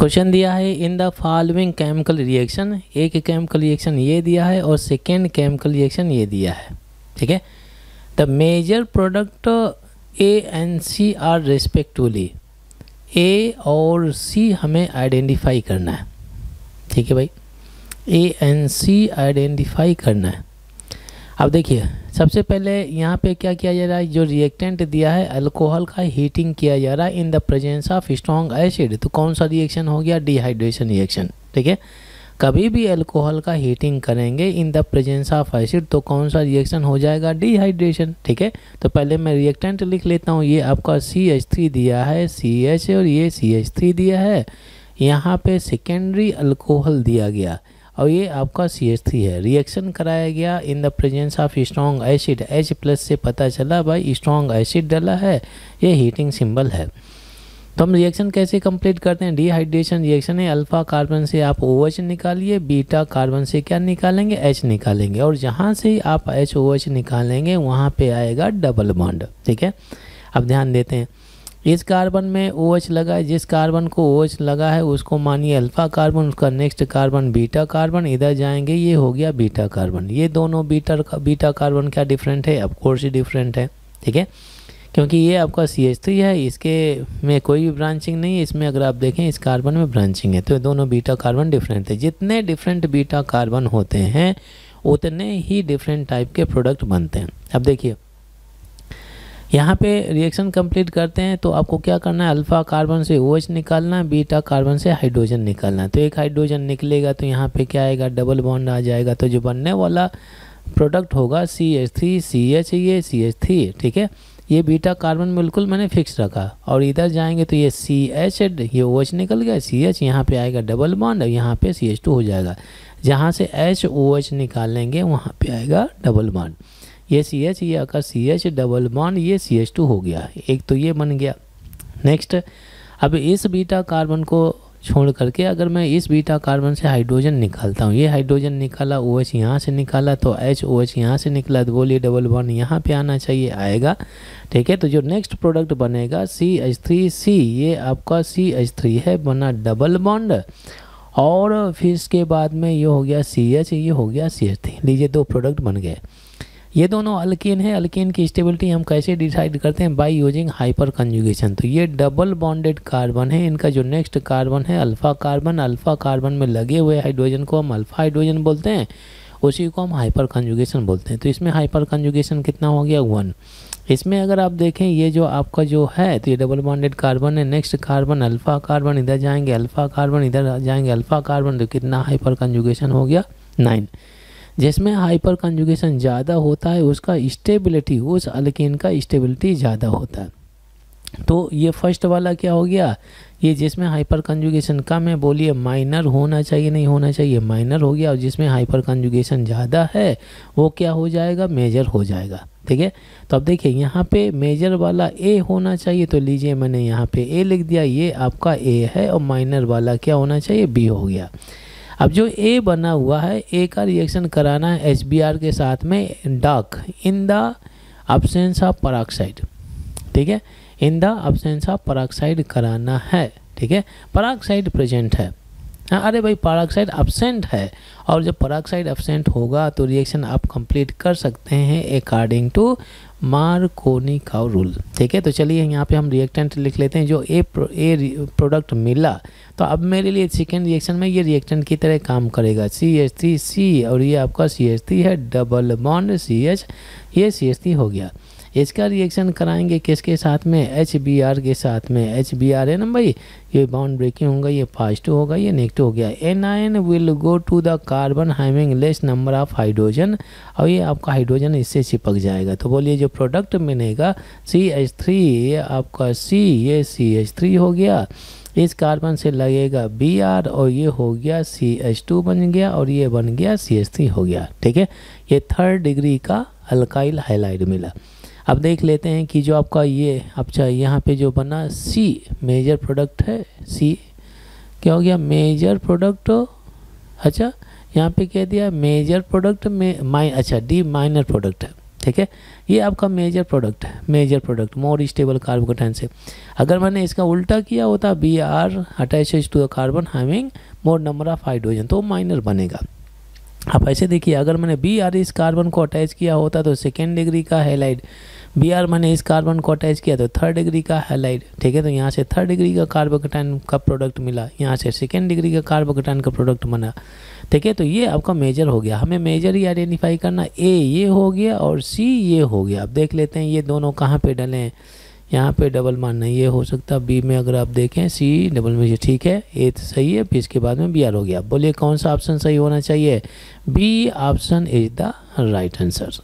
Question दिया है in the following chemical reaction, एक केमिकल रिएक्शन ये दिया है और सेकेंड केमिकल रिएक्शन ये दिया है, ठीक है। The major product A and C are respectively, A और सी हमें आइडेंटिफाई करना है, ठीक है भाई, ए एंड सी आइडेंटिफाई करना है। अब देखिए सबसे पहले यहाँ पे क्या किया जा रहा है, जो रिएक्टेंट दिया है अल्कोहल का हीटिंग किया जा रहा है in the presence of strong acid, तो कौन सा रिएक्शन हो गया, डिहाइड्रेशन रिएक्शन, ठीक है। कभी भी अल्कोहल का हीटिंग करेंगे in the presence of acid तो कौन सा रिएक्शन हो जाएगा, डिहाइड्रेशन, ठीक है। तो पहले मैं रिएक्टेंट लिख लेता हूँ, ये आपका CH3 दिया है, CH और ये CH3 दिया है, यहाँ पे सेकेंडरी अल्कोहल दिया गया और ये आपका CH3 है, रिएक्शन कराया गया in the presence of strong acid, H+ से पता चला भाई स्ट्रॉन्ग एसिड डाला है, ये हीटिंग सिंबल है। तो हम रिएक्शन कैसे कंप्लीट करते हैं, डिहाइड्रेशन रिएक्शन है, अल्फा कार्बन से आप OH निकालिए, बीटा कार्बन से क्या निकालेंगे, H निकालेंगे, और जहाँ से आप HOH निकालेंगे वहाँ पे आएगा डबल बॉन्ड, ठीक है। अब ध्यान देते हैं, इस कार्बन में OH लगा है, जिस कार्बन को OH लगा है उसको मानिए अल्फा कार्बन, उसका नेक्स्ट कार्बन बीटा कार्बन, इधर जाएंगे ये हो गया बीटा कार्बन। ये दोनों बीटा कार्बन क्या डिफरेंट है, ऑफ कोर्स डिफरेंट है, ठीक है, क्योंकि ये आपका CH3 है, इसके में कोई भी ब्रांचिंग नहीं है, इसमें अगर आप देखें इस कार्बन में ब्रांचिंग है, तो दोनों बीटा कार्बन डिफरेंट है। जितने डिफरेंट बीटा कार्बन होते हैं उतने ही डिफरेंट टाइप के प्रोडक्ट बनते हैं। अब देखिए यहाँ पे रिएक्शन कंप्लीट करते हैं तो आपको क्या करना है, अल्फा कार्बन से OH निकालना है, बीटा कार्बन से हाइड्रोजन निकालना है। तो एक हाइड्रोजन निकलेगा तो यहाँ पे क्या आएगा, डबल बॉन्ड आ जाएगा, तो जो बनने वाला प्रोडक्ट होगा CH3 CH, ये CH3, ठीक है। ये बीटा कार्बन बिल्कुल मैंने फिक्स रखा, और इधर जाएंगे तो ये CH, ये OH निकल गया, CH यहाँ पे आएगा डबल बॉन्ड और यहाँ पे CH2 हो जाएगा, जहाँ से HOH निकालेंगे वहाँ पे आएगा डबल बॉन्ड, ये CH, ये आकर CH डबल बॉन्ड, ये CH2 हो गया, एक तो ये बन गया। नेक्स्ट अब इस बीटा कार्बन को छोड़ करके अगर मैं इस बीटा कार्बन से हाइड्रोजन निकालता हूँ, ये हाइड्रोजन निकाला, OH यहाँ से निकाला, तो HOH यहाँ से निकला, तो बोलिए डबल बॉन्ड यहाँ पे आना चाहिए, आएगा, ठीक है। तो जो नेक्स्ट प्रोडक्ट बनेगा CH3C, ये आपका CH3 है, बना डबल बॉन्ड, और फिर इसके बाद में ये हो गया CH, ये हो गया CH3, लीजिए दो प्रोडक्ट बन गए। ये दोनों अल्कीन है, अल्कीन की स्टेबिलिटी हम कैसे डिसाइड करते हैं, बाय यूजिंग हाइपर कंजुगेशन। तो ये डबल बॉन्डेड कार्बन है, इनका जो नेक्स्ट कार्बन है अल्फा कार्बन, अल्फा कार्बन में लगे हुए हाइड्रोजन को हम अल्फा हाइड्रोजन बोलते हैं, उसी को हम हाइपर कंजुगेशन बोलते हैं। तो इसमें हाइपर कंजुगेशन कितना हो गया, 1। इसमें अगर आप देखें ये जो आपका जो है, तो ये डबल बॉन्डेड कार्बन है, नेक्स्ट कार्बन अल्फा कार्बन, इधर जाएंगे अल्फा कार्बन, इधर जाएंगे अल्फा कार्बन, तो कितना हाइपर कंजुगेशन हो गया, 9। जिसमें हाइपर कंजुगेशन ज़्यादा होता है उसका स्टेबिलिटी, उस अल्कीन का स्टेबिलिटी ज़्यादा होता है। तो ये फर्स्ट वाला क्या हो गया, ये जिसमें हाइपर कंजुगेशन कम है, बोलिए माइनर होना चाहिए, नहीं होना चाहिए, माइनर हो गया, और जिसमें हाइपर कंजुगेशन ज़्यादा है वो क्या हो जाएगा, मेजर हो जाएगा, ठीक है। तो अब देखिए यहाँ पे मेजर वाला A होना चाहिए, तो लीजिए मैंने यहाँ पे A लिख दिया, ये आपका A है, और माइनर वाला क्या होना चाहिए, B हो गया। अब जो A बना हुआ है, A का रिएक्शन कराना है HBr के साथ में dark in the absence of peroxide, ठीक है, in the absence of peroxide कराना है, ठीक है। पेरोक्साइड प्रेजेंट है, हाँ, अरे भाई पेरोक्साइड अब्सेंट है, और जब पेरोक्साइड अब्सेंट होगा तो रिएक्शन आप कंप्लीट कर सकते हैं अकॉर्डिंग टू मार्कोनी का रूल, ठीक है। तो चलिए यहाँ पे हम रिएक्टेंट लिख लेते हैं, जो ए प्रोडक्ट मिला, तो अब मेरे लिए सेकेंड रिएक्शन में ये रिएक्टेंट की तरह काम करेगा, CH3C, और ये आपका CH3 है, डबल बॉन्ड CH, ये CH3 हो गया। इसका रिएक्शन कराएंगे किसके साथ में, HBr के साथ में, HBr है ना भाई, ये बॉन्ड ब्रेकिंग होगा, ये पॉजिटिव होगा, ये नेगेटिव हो गया। anion will go to the carbon having less number of hydrogen, और ये आपका हाइड्रोजन इससे चिपक जाएगा। तो बोलिए जो प्रोडक्ट बनेगा CH3, ये आपका C, ये CH3 हो गया, इस कार्बन से लगेगा Br, और ये हो गया CH2 बन गया, और ये बन गया CH3 हो गया, ठीक है। ये 3rd डिग्री का अल्काइल हाइलाइड मिला। अब देख लेते हैं कि जो आपका ये, अच्छा यहाँ पे जो बना C मेजर प्रोडक्ट है, C क्या हो गया, मेजर प्रोडक्ट, अच्छा यहाँ पे कह दिया मेजर प्रोडक्ट में अच्छा D माइनर प्रोडक्ट है, ठीक है, ये आपका मेजर प्रोडक्ट है, major product more stable carbocation से। अगर मैंने इसका उल्टा किया होता B R attaches to the carbon having more number of hydrogen, तो माइनर बनेगा। आप ऐसे देखिए, अगर मैंने बी आर इस कार्बन को अटैच किया होता तो सेकेंड डिग्री का हैलाइड, बी आर मैंने इस कार्बन को अटैच किया तो थर्ड डिग्री का हैलाइड, ठीक है, तो यहाँ से थर्ड डिग्री का कार्बोकेटाइन का प्रोडक्ट मिला, यहाँ से सेकेंड डिग्री का कार्बोकेटाइन का प्रोडक्ट बना, ठीक है। तो ये आपका मेजर हो गया, हमें मेजर ही आइडेंटिफाई करना, ए ये हो गया और सी ये हो गया। अब देख लेते हैं ये दोनों कहाँ पे डले हैं, यहाँ पे डबल मानना ये हो सकता है, बी में अगर आप देखें सी डबल में, ठीक है, ए तो सही है, फिर इसके बाद में बी आर हो गया। बोलिए कौन सा ऑप्शन सही होना चाहिए, B option is the right answer.